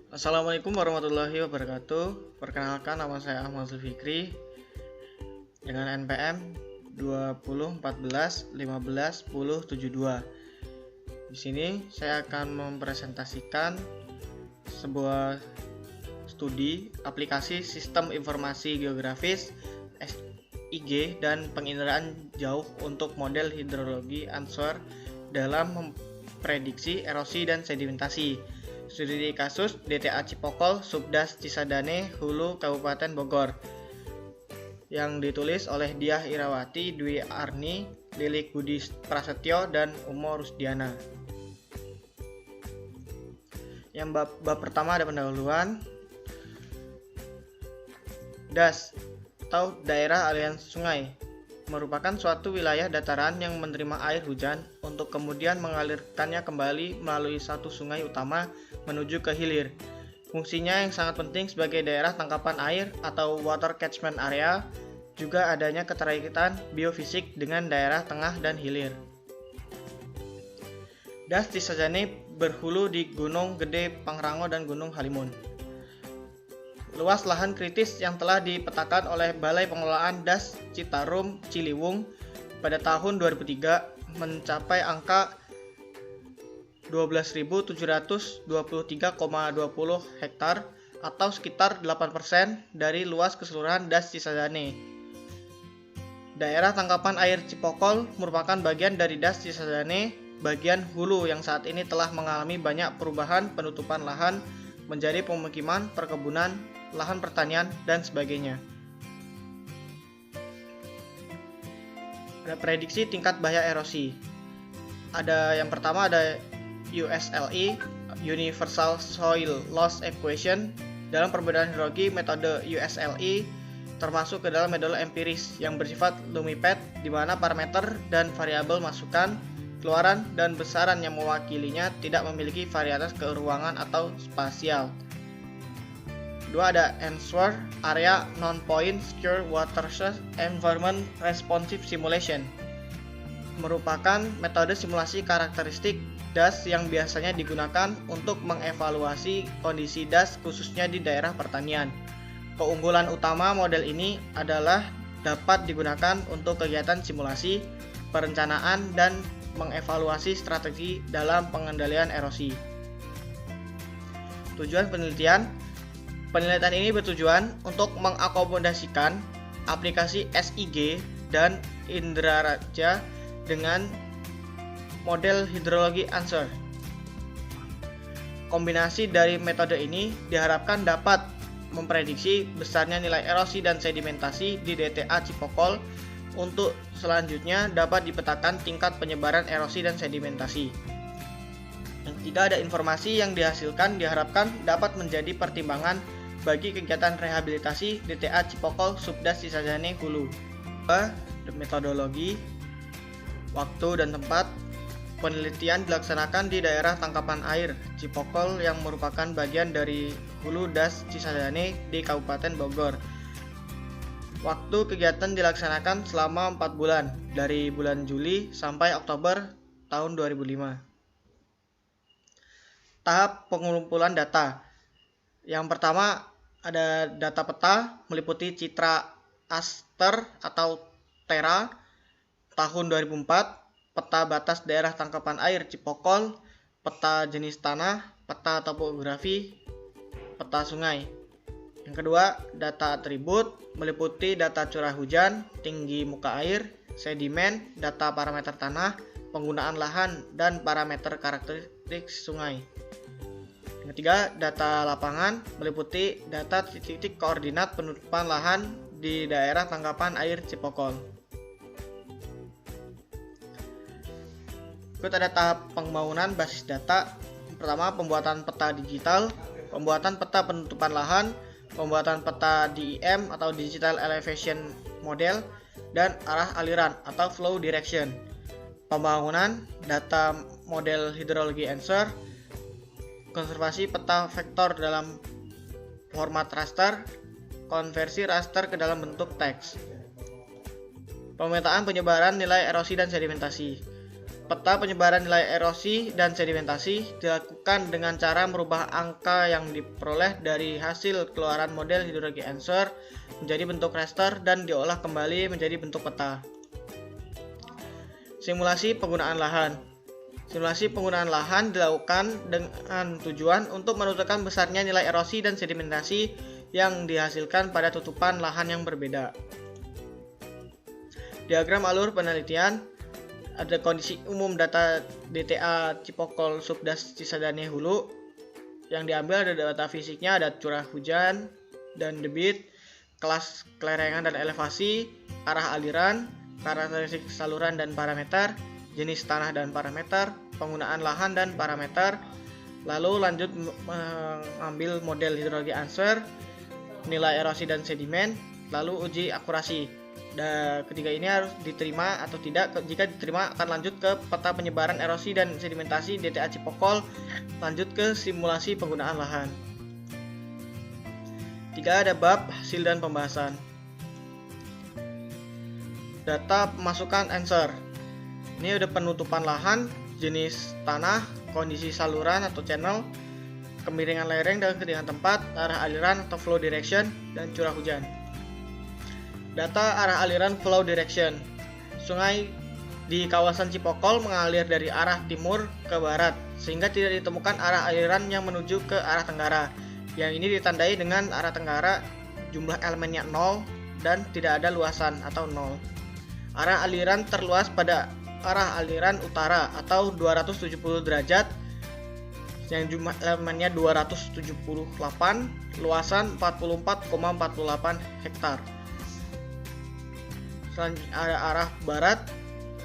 Assalamualaikum warahmatullahi wabarakatuh. Perkenalkan, nama saya Ahmad Zulfikri dengan NPM 2014151072. Di sini saya akan mempresentasikan sebuah studi aplikasi Sistem Informasi Geografis (SIG) dan penginderaan jauh untuk model hidrologi answer dalam memprediksi erosi dan sedimentasi. Studi kasus DTA Cipokol, Subdas Cisadane, Hulu, Kabupaten Bogor, yang ditulis oleh Diah Irawati, Dwi Arni, Lilik Budi Prasetyo, dan Umo Rusdiana. Yang bab pertama ada pendahuluan. DAS atau Daerah Aliran Sungai merupakan suatu wilayah dataran yang menerima air hujan untuk kemudian mengalirkannya kembali melalui satu sungai utama menuju ke hilir. Fungsinya yang sangat penting sebagai daerah tangkapan air atau water catchment area, juga adanya keterkaitan biofisik dengan daerah tengah dan hilir. DAS Cisadane berhulu di Gunung Gede Pangrango dan Gunung Halimun. Luas lahan kritis yang telah dipetakan oleh Balai Pengelolaan DAS Citarum Ciliwung pada tahun 2003 mencapai angka 12.723,20 hektar atau sekitar 8% dari luas keseluruhan DAS Cisadane. Daerah tangkapan air Cipokol merupakan bagian dari DAS Cisadane bagian hulu yang saat ini telah mengalami banyak perubahan penutupan lahan menjadi pemukiman, perkebunan, lahan pertanian, dan sebagainya. Ada prediksi tingkat bahaya erosi. Ada yang pertama ada USLE, Universal Soil Loss Equation. Dalam perbedaan hidrologi, metode USLE termasuk ke dalam metode empiris yang bersifat lumiped, di mana parameter dan variabel masukan, keluaran, dan besaran yang mewakilinya tidak memiliki varietas keruangan atau spasial. Kedua ada ANSWER, Area Non-Point Secure Watershed Environment Responsive Simulation, merupakan metode simulasi karakteristik DAS yang biasanya digunakan untuk mengevaluasi kondisi DAS khususnya di daerah pertanian. Keunggulan utama model ini adalah dapat digunakan untuk kegiatan simulasi, perencanaan, dan mengevaluasi strategi dalam pengendalian erosi. Tujuan penelitian ini bertujuan untuk mengakomodasikan aplikasi SIG dan Indraraja dengan model hidrologi answer. Kombinasi dari metode ini diharapkan dapat memprediksi besarnya nilai erosi dan sedimentasi di DTA Cipokol. Untuk selanjutnya dapat dipetakan tingkat penyebaran erosi dan sedimentasi. Yang ketiga ada informasi yang dihasilkan diharapkan dapat menjadi pertimbangan bagi kegiatan rehabilitasi DTA Cipokol Subdas Cisadane Hulu. Metodologi, waktu dan tempat. Penelitian dilaksanakan di daerah tangkapan air Cipokol yang merupakan bagian dari Hulu DAS Cisadane di Kabupaten Bogor. Waktu kegiatan dilaksanakan selama 4 bulan, dari bulan Juli sampai Oktober tahun 2005. Tahap pengumpulan data. Yang pertama ada data peta meliputi citra aster atau tera tahun 2004, peta batas daerah tangkapan air Cipokol, peta jenis tanah, peta topografi, peta sungai. Yang kedua, data atribut meliputi data curah hujan, tinggi muka air, sedimen, data parameter tanah, penggunaan lahan, dan parameter karakteristik sungai. Yang ketiga, data lapangan meliputi data titik-titik koordinat penutupan lahan di daerah tangkapan air Cipokol. Berikut ada tahap pembangunan basis data. Pertama, pembuatan peta digital, pembuatan peta penutupan lahan, pembuatan peta DEM atau Digital Elevation Model, dan arah aliran atau Flow Direction. Pembangunan data model hidrologi answer, konservasi peta vektor dalam format raster, konversi raster ke dalam bentuk teks. Pemetaan penyebaran nilai erosi dan sedimentasi. Peta penyebaran nilai erosi dan sedimentasi dilakukan dengan cara merubah angka yang diperoleh dari hasil keluaran model hidrologi answer menjadi bentuk raster dan diolah kembali menjadi bentuk peta. Simulasi penggunaan lahan. Simulasi penggunaan lahan dilakukan dengan tujuan untuk menentukan besarnya nilai erosi dan sedimentasi yang dihasilkan pada tutupan lahan yang berbeda. Diagram alur penelitian. Ada kondisi umum data DTA Cipokol Subdas Cisadane Hulu. Yang diambil ada data fisiknya, ada curah hujan dan debit, kelas kelerengan dan elevasi, arah aliran, karakteristik saluran dan parameter, jenis tanah dan parameter, penggunaan lahan dan parameter. Lalu lanjut mengambil model hidrologi answer, nilai erosi dan sedimen, lalu uji akurasi. Dan ketiga ini harus diterima atau tidak. Jika diterima akan lanjut ke peta penyebaran erosi dan sedimentasi DTA Cipokol, lanjut ke simulasi penggunaan lahan. 3. Ada bab hasil dan pembahasan. Data pemasukan answer. Ini ada penutupan lahan, jenis tanah, kondisi saluran atau channel, kemiringan lereng dan kemiringan tempat, arah aliran atau flow direction, dan curah hujan. Data arah aliran flow direction. Sungai di kawasan Cipokol mengalir dari arah timur ke barat, sehingga tidak ditemukan arah aliran yang menuju ke arah tenggara. Yang ini ditandai dengan arah tenggara jumlah elemennya 0 dan tidak ada luasan atau 0. Arah aliran terluas pada arah aliran utara atau 270 derajat yang jumlah elemennya 278, luasan 44,48 hektar. Ada arah barat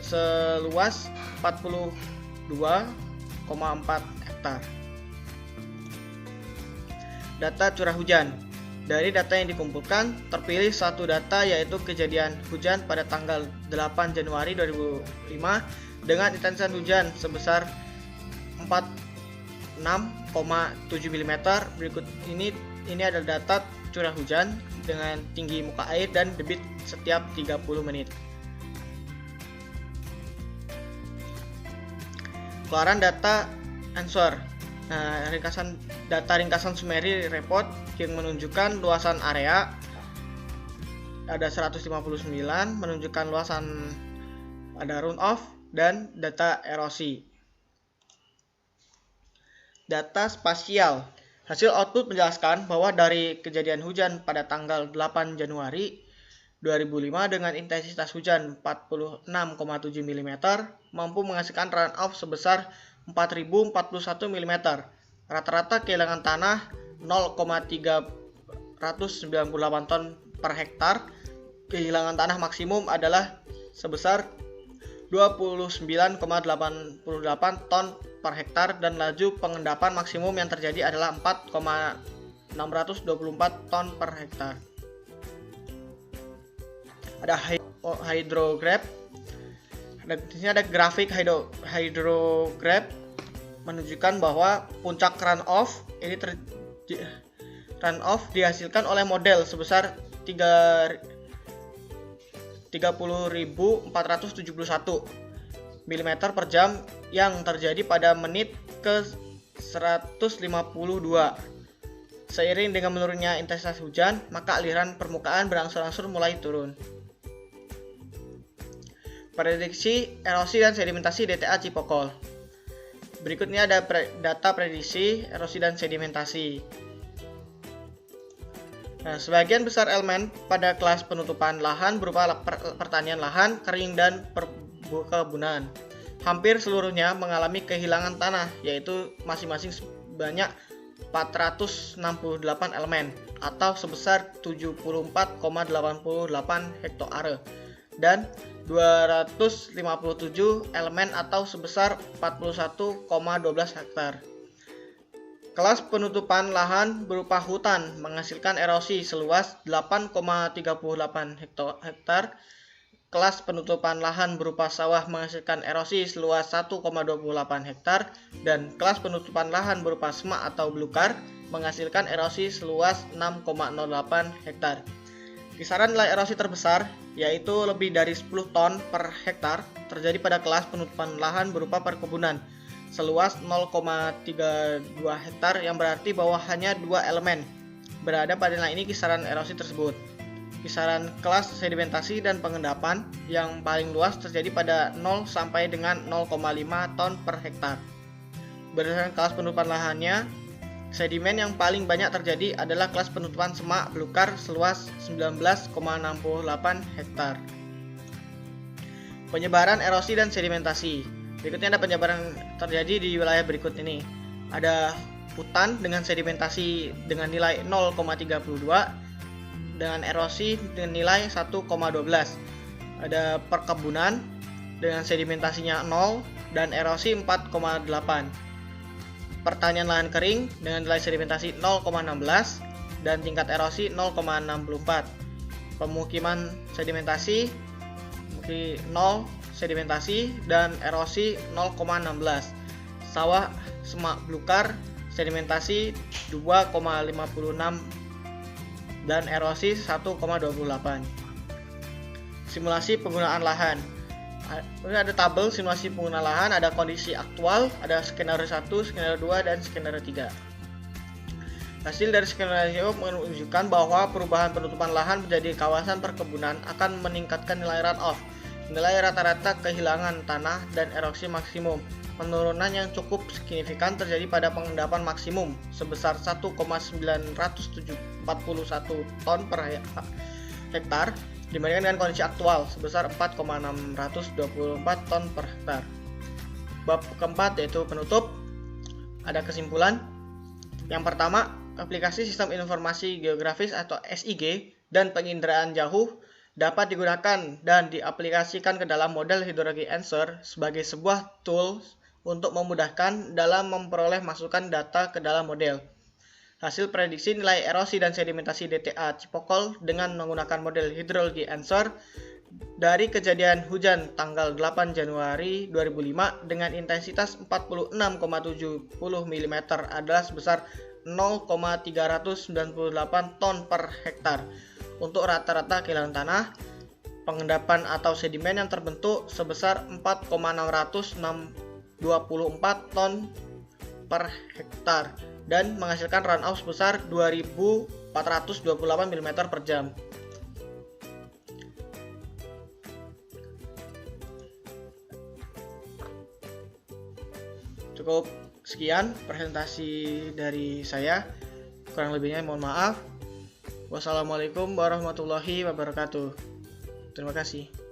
seluas 42,4 hektar. Data curah hujan. Dari data yang dikumpulkan, terpilih satu data yaitu kejadian hujan pada tanggal 8 Januari 2005 dengan intensitas hujan sebesar 46,7 mm. Berikut ini adalah data curah hujan dengan tinggi muka air dan debit setiap 30 menit. Keluaran data answer. Nah, ringkasan summary report yang menunjukkan luasan area ada 159, menunjukkan luasan ada runoff dan data erosi. Data spasial. Hasil output menjelaskan bahwa dari kejadian hujan pada tanggal 8 Januari 2005 dengan intensitas hujan 46,7 mm mampu menghasilkan runoff sebesar 4041 mm. Rata-rata kehilangan tanah 0,398 ton per hektar. Kehilangan tanah maksimum adalah sebesar 29,88 ton per hektar dan laju pengendapan maksimum yang terjadi adalah 4,624 ton per hektar. Ada hydrograph. Di sini ada grafik hydrograph menunjukkan bahwa puncak runoff ini runoff dihasilkan oleh model sebesar 30.471 mm per jam yang terjadi pada menit ke 152. Seiring dengan menurunnya intensitas hujan, maka aliran permukaan berangsur-angsur mulai turun. Prediksi erosi dan sedimentasi DTA Cipokol. Berikutnya ada data prediksi erosi dan sedimentasi. Nah, sebagian besar elemen pada kelas penutupan lahan berupa pertanian lahan, kering, dan perkebunan. Hampir seluruhnya mengalami kehilangan tanah, yaitu masing-masing sebanyak 468 elemen atau sebesar 74,88 hektare dan 257 elemen atau sebesar 41,12 hektar. Kelas penutupan lahan berupa hutan menghasilkan erosi seluas 8,38 hektar. Kelas penutupan lahan berupa sawah menghasilkan erosi seluas 1,28 hektar dan kelas penutupan lahan berupa semak atau belukar menghasilkan erosi seluas 6,08 hektar. Kisaran nilai erosi terbesar, yaitu lebih dari 10 ton per hektar, terjadi pada kelas penutupan lahan berupa perkebunan seluas 0,32 hektar, yang berarti bahwa hanya 2 elemen berada pada nilai ini kisaran erosi tersebut. Kisaran kelas sedimentasi dan pengendapan yang paling luas terjadi pada 0 sampai dengan 0,5 ton per hektar. Berdasarkan kelas penutupan lahannya, sedimen yang paling banyak terjadi adalah kelas penutupan semak belukar seluas 19,68 hektar. Penyebaran erosi dan sedimentasi. Berikutnya ada penyebaran terjadi di wilayah berikut ini. Ada hutan dengan sedimentasi dengan nilai 0,32 dengan erosi dengan nilai 1,12. Ada perkebunan dengan sedimentasinya 0 dan erosi 4,8. Pertanian lahan kering dengan nilai sedimentasi 0,16 dan tingkat erosi 0,64. Pemukiman sedimentasi 0 sedimentasi dan erosi 0,16. Sawah semak belukar sedimentasi 2,56 dan erosi 1,28. Simulasi penggunaan lahan. Ada tabel simulasi penggunaan lahan, ada kondisi aktual, ada skenario 1, skenario 2, dan skenario 3. Hasil dari skenario menunjukkan bahwa perubahan penutupan lahan menjadi kawasan perkebunan akan meningkatkan nilai runoff, nilai rata-rata kehilangan tanah, dan erosi maksimum. Penurunan yang cukup signifikan terjadi pada pengendapan maksimum sebesar 1,941 ton per hektar dibandingkan dengan kondisi aktual sebesar 4,624 ton per hektar. Bab keempat yaitu penutup. Ada kesimpulan. Yang pertama, aplikasi Sistem Informasi Geografis atau SIG dan penginderaan jauh dapat digunakan dan diaplikasikan ke dalam model Hydrology Answer sebagai sebuah tools untuk memudahkan dalam memperoleh masukan data ke dalam model. Hasil prediksi nilai erosi dan sedimentasi DTA Cipokol dengan menggunakan model Hydrology Answer dari kejadian hujan tanggal 8 Januari 2005 dengan intensitas 46,70 mm adalah sebesar 0,398 ton per hektar. Untuk rata-rata kehilangan tanah, pengendapan atau sedimen yang terbentuk sebesar 4,624 ton per hektar dan menghasilkan runoff sebesar 2.428 mm per jam. Cukup sekian presentasi dari saya. Kurang lebihnya mohon maaf. Wassalamualaikum warahmatullahi wabarakatuh. Terima kasih.